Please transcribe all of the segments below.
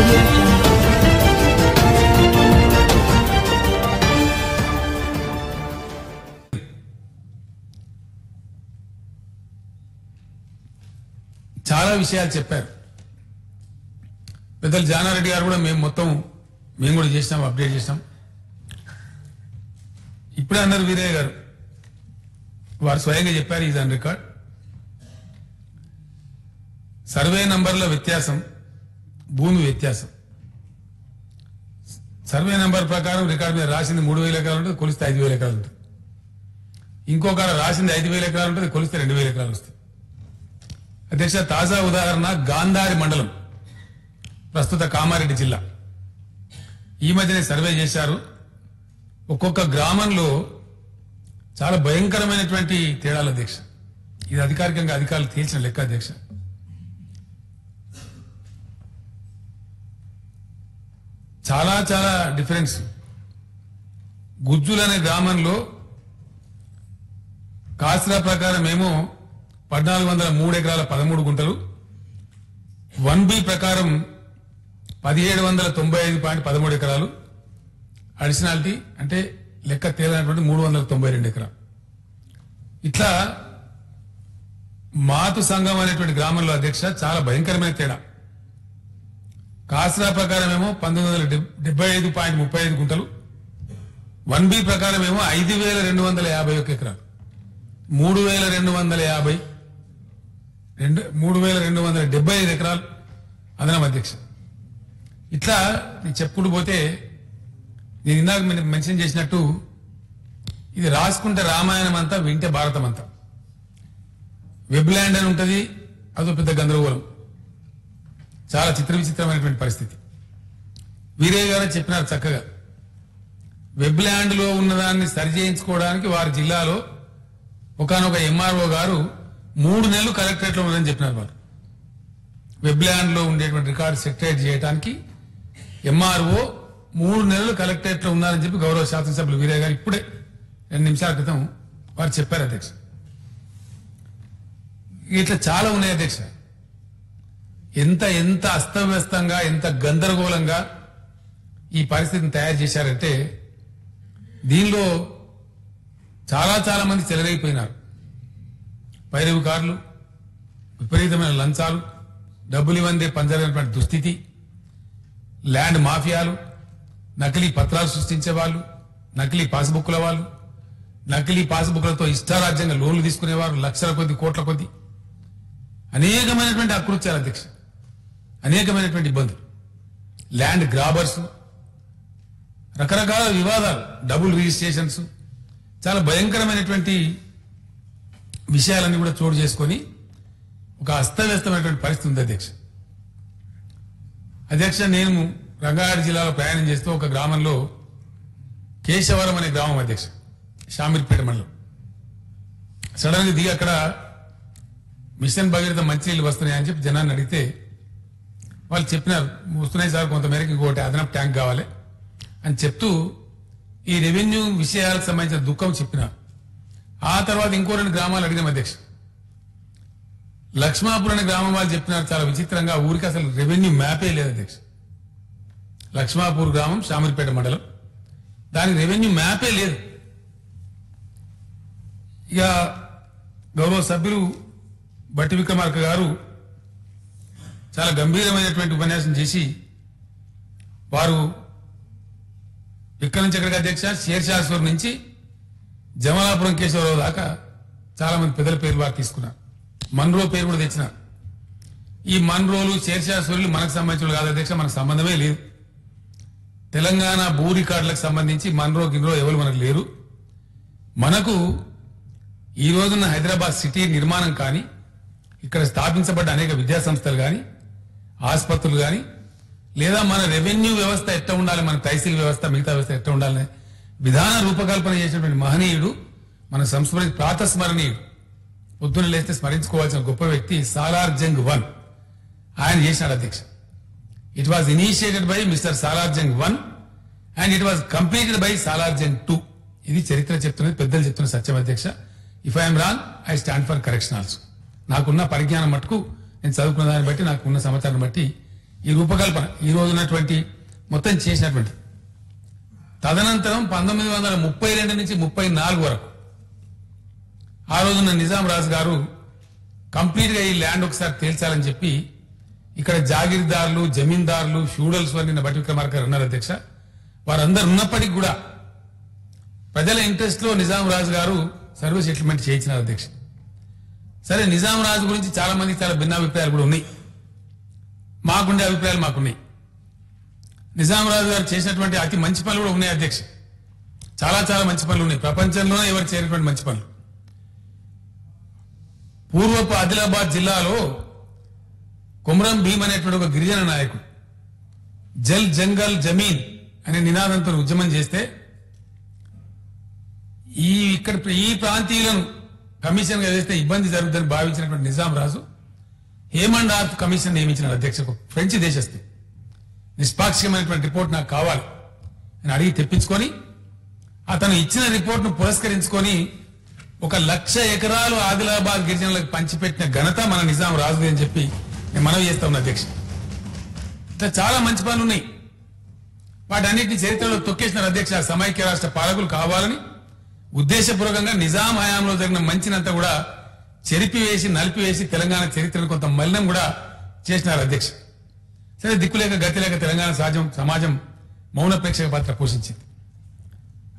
audio jungle. చాలా విషయాలు చెప్పారు పెద్దలు జానారెడ్డి గారు కూడా మేము కూడా చేసినాం అప్డేట్ చేసినాం ఇప్పుడే అన్నారు వీరయ్య గారు వారు స్వయంగా చెప్పారు ఇది ఆన్ రికార్డ్ సర్వే నంబర్ల వ్యత్యాసం భూమి వ్యత్యాసం సర్వే నంబర్ ప్రకారం రికార్డు మీద రాసింది 3000 ఎకరాలు ఉంటుంది కొలిస్తే 5000 ఎకరాలు ఉంటుంది ఇంకొక రాసింది 5000 ఎకరాలు ఉంటుంది కొలిస్తే 2000 ఎకరాలు వస్తుంది అధ్యక్ష తాజా ఉదాహరణ గాంధారి మండలం ప్రస్తుత కామారెడ్డి జిల్లా ఈ మధ్యనే సర్వే చేశారు ఒక్కొక్క గ్రామంలో చాలా భయంకరమైనటువంటి తేడాల అధ్యక్ష ఇది అధికారికంగా అధికారులు తేల్చిన లెక్క అధ్యక్ష చాలా చాలా డిఫరెన్స్ గుజ్జులు అనే గ్రామంలో కాస్రా ప్రకారం ఏమో 1403 ఎకరాల 13 గుంటలు 1B ప్రకారం 1795.13 ఎకరాలు అడిషనాలిటీ అంటే లెక్క తేలినటువంటి 392 ఎకరాలు ఇట్లా మాతు సంఘం అనేటువంటి గ్రామంలో అధ్యక్ష చాలా భయంకరమైన తేడా కాస్రా ప్రకారం ఏమో 1975.35 గుంటలు 1B ప్రకారం ఏమో 5251 ఎకరాలు 3275 ఎకరాలు అదనం అధ్యక్ష ఇట్లా నేను చెప్పుకుంటూ పోతే నేను ఇందాక మెన్షన్ చేసినట్టు ఇది రాసుకుంటే రామాయణం అంతా వింటే భారతం అంతా వెబ్ ల్యాండ్ అని ఉంటుంది అదో పెద్ద గందరగోళం చాలా విచిత్రమైనటువంటి పరిస్థితి వీరయ్య గారు చెప్పినారు చక్కగా వెబ్ ల్యాండ్ లో ఉన్నదాన్ని సరి చేయించుకోవడానికి వారి జిల్లాలో ఒకనొక ఎంఆర్ఓ గారు 3 నెలలు కలెక్టరేట్ లో ఉన్నారని చెప్పినారు వారు వెబ్ ల్యాండ్ లో ఉండేటువంటి రికార్డు సెక్టరేట్ చేయడానికి ఎంఆర్ఓ 3 నెలలు కలెక్టరేట్ లో ఉన్నారని చెప్పి గౌరవ శాసనసభ్యులు వీరయ్య గారు ఇప్పుడే 2 నిమిషాల క్రితం వారు చెప్పారు అధ్యక్ష ఇట్లా చాలా ఉన్నాయి అధ్యక్ష ఎంత అస్తవ్యస్తంగా ఎంత గందరగోళంగా ఈ పరిస్థితిని తయారు చేశారంటే దీనిలో చాలా మంది చెలరైపోయినారు పైరవికారులు విపరీతమైన లంచాలు డబ్బులు ఇవ్వందే పంజరైనటువంటి దుస్థితి ల్యాండ్ మాఫియాలు నకిలీ పత్రాలు సృష్టించే వాళ్ళు నకిలీ పాస్బుక్ల వాళ్ళు నకిలీ పాస్బుక్లతో ఇష్టారాజ్యంగా లోన్లు తీసుకునేవారు లక్షల కొద్ది కోట్ల కొద్ది అనేకమైనటువంటి అకృత్యాలు అధ్యక్ష అనేకమైనటువంటి ఇబ్బందులు ల్యాండ్ గ్రాబర్స్ రకరకాల వివాదాలు డబుల్ రిజిస్ట్రేషన్స్ చాలా భయంకరమైనటువంటి విషయాలన్నీ కూడా చోటు చేసుకొని ఒక అస్తవ్యస్తమైనటువంటి పరిస్థితి ఉంది అధ్యక్ష నేను రంగారెడ్డి జిల్లాలో ప్రయాణం చేస్తూ ఒక గ్రామంలో కేశవరం అనే గ్రామం అధ్యక్ష షామీర్పేట మండలం సడన్ గా దిగి అక్కడ మిషన్ భగీరథ మంచినీళ్ళు వస్తున్నాయని చెప్పి జనాన్ని అడిగితే వాళ్ళు చెప్పినారు వస్తున్నాయి సార్ కొంతమేరకు ఇంకోటి అదనపు ట్యాంక్ కావాలి అని చెప్తూ ఈ రెవెన్యూ విషయాలకు సంబంధించిన దుఃఖం చెప్పినారు ఆ తర్వాత ఇంకో 2 గ్రామాలు అడిగిన అధ్యక్ష లక్ష్మాపూర్ అనే గ్రామం వాళ్ళు చెప్పినారు చాలా విచిత్రంగా ఊరికి అసలు రెవెన్యూ మ్యాపే లేదు అధ్యక్ష లక్ష్మాపూర్ గ్రామం షామీర్పేట మండలం దానికి రెవెన్యూ మ్యాపే లేదు ఇక గౌరవ సభ్యులు బట్టి విక్రమార్క గారు చాలా గంభీరమైనటువంటి ఉపన్యాసం చేసి వారు ఇక్కడి నుంచి ఎక్కడికి అధ్యక్ష శేర్షాసూర్ నుంచి జమలాపురం కేశవరావు దాకా చాలా మంది పెద్దల పేరు వారు తీసుకున్నారు మన్రో పేరు కూడా తెచ్చినారు ఈ మన్రోలు శేర్షాసూర్లు మనకు సంబంధించిన కాదు అధ్యక్ష మనకు సంబంధమే లేదు తెలంగాణ భూ రికార్డులకు సంబంధించి మన్రో గిన్రో ఎవరు మనకు లేరు మనకు ఈ రోజున్న హైదరాబాద్ సిటీ నిర్మాణం కానీ ఇక్కడ స్థాపించబడ్డ అనేక విద్యా సంస్థలు కానీ ఆసుపత్రులు కానీ లేదా మన రెవెన్యూ వ్యవస్థ ఎట్లా ఉండాలి మన తహసీల్ వ్యవస్థ మిగతా వ్యవస్థ ఎట్లా ఉండాలని విధాన రూపకల్పన చేసినటువంటి మహనీయుడు మన సంస్మృతి ప్రాతస్మరణీయుడు పొద్దున లేస్తే స్మరించుకోవాల్సిన గొప్ప వ్యక్తి సాలార్ జంగ్ 1 ఆయన చేసినాడు అధ్యక్ష it was initiated by mister Salar Jung 1 and it was completed by Salar Jung 2 ఇది చరిత్ర చెప్తున్నది పెద్దలు చెప్తున్న సత్యం అధ్యక్ష if I'm wrong I stand for correction also నాకున్న పరిజ్ఞానం మట్టుకు నేను చదువుకున్న దాన్ని బట్టి నాకున్న సమాచారం బట్టి ఈ రూపకల్పన ఈ రోజు ఉన్నటువంటి మొత్తం చేసినటువంటి. తదనంతరం 1932 నుంచి 34 వరకు ఆ రోజున నిజాం రాజు గారు కంప్లీట్ గా ఈ ల్యాండ్ ఒకసారి తేల్చాలని చెప్పి ఇక్కడ జాగీర్దారులు, జమీందారులు, ఫ్యూడల్స్ అని బట్టి విక్రమార్క గారు ఉన్నారు అధ్యక్ష. వారందరూ ఉన్నప్పటికీ కూడా ప్రజల ఇంట్రెస్ట్ లో నిజాం రాజు గారు సర్వే సెటిల్మెంట్ చేయించినారు అధ్యక్ష. సరే, నిజాం రాజు గురించి చాలా మందికి చాలా భిన్నాభిప్రాయాలు కూడా ఉన్నాయి. మాకుండే అభిప్రాయాలు మాకున్నాయి. నిజాం రాజు గారు చేసినటువంటి అతి మంచి పనులు కూడా ఉన్నాయి అధ్యక్ష. చాలా చాలా మంచి పనులు ఉన్నాయి. ప్రపంచంలోనే ఎవరు చేయనటువంటి మంచి పనులు. పూర్వపు ఆదిలాబాద్ జిల్లాలో కుమ్రం భీమ్ అనేటువంటి ఒక గిరిజన నాయకుడు జల్ జంగల్ జమీన్ అనే నినాదంతో ఉద్యమం చేస్తే ఈ ప్రాంతీయులను కమిషన్ గా వేస్తే ఇబ్బంది జరుగుతుందని భావించినటువంటి నిజాం రాజు హేమండ్ ఆర్త్ కమిషన్ నియమించిన అధ్యక్షకు ఫ్రెంచ్ దేశస్థు. నిష్పాక్షికమైనటువంటి రిపోర్ట్ నాకు కావాలి అని అడిగి తెప్పించుకొని అతను ఇచ్చిన రిపోర్ట్ ను పురస్కరించుకొని 1,00,000 ఎకరాలు ఆదిలాబాద్ గిరిజనులకు పంచిపెట్టిన ఘనత మన నిజాం రాజుది అని చెప్పి నేను మనవి చేస్తా ఉన్నా అధ్యక్ష. ఇట్లా చాలా మంచి పనులు ఉన్నాయి. వాటన్నిటిని చరిత్రలో తొక్కేసిన అధ్యక్ష. సమైక్య రాష్ట్ర పాలకులు కావాలని ఉద్దేశపూర్వకంగా నిజాం హయాంలో జరిగిన మంచినంతా కూడా చెరిపివేసి నలిపివేసి తెలంగాణ చరిత్రను కొంత మలినం కూడా చేసినారు అధ్యక్ష. సరే, దిక్కులేక గతి లేక తెలంగాణ సమాజం మౌన ప్రేక్షక పాత్ర పోషించింది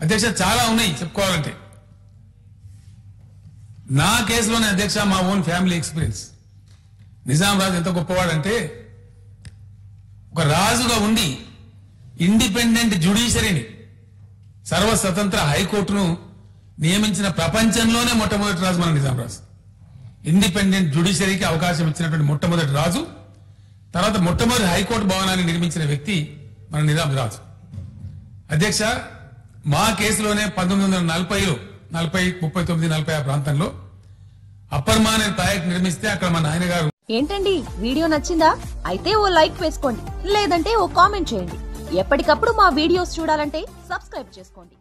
అధ్యక్ష. చాలా ఉన్నాయి చెప్పుకోవాలంటే. నా కేసులోనే అధ్యక్ష మా ఓన్ ఫ్యామిలీ ఎక్స్పీరియన్స్. నిజాం రాజు ఎంత గొప్పవాడంటే ఒక రాజుగా ఉండి ఇండిపెండెంట్ జ్యుడిషియరీని, సర్వస్వతంత్ర హైకోర్టును నియమించిన ప్రపంచంలోనే మొట్టమొదటి రాజు మన నిజాం రాజు. ఇండిపెండెంట్ జ్యుడిషియరీకి అవకాశం ఇచ్చినటువంటి మొట్టమొదటి రాజు. తర్వాత మొట్టమొదటి హైకోర్టు భవనాన్ని నిర్మించిన వ్యక్తి మన నిజాం రాజు అధ్యక్ష. మా కేసులోనే 1940లో 39-40 ఆ ప్రాంతంలో అప్పర్ మాన్ అనే ప్రాజెక్ట్ నిర్మిస్తే అక్కడ మా నాయన గారు. ఏంటండి, వీడియో నచ్చిందా? అయితే ఓ లైక్ వేసుకోండి, లేదంటే ఓ కామెంట్ చేయండి. ఎప్పటికప్పుడు మా వీడియోస్ చూడాలంటే సబ్స్క్రైబ్ చేసుకోండి.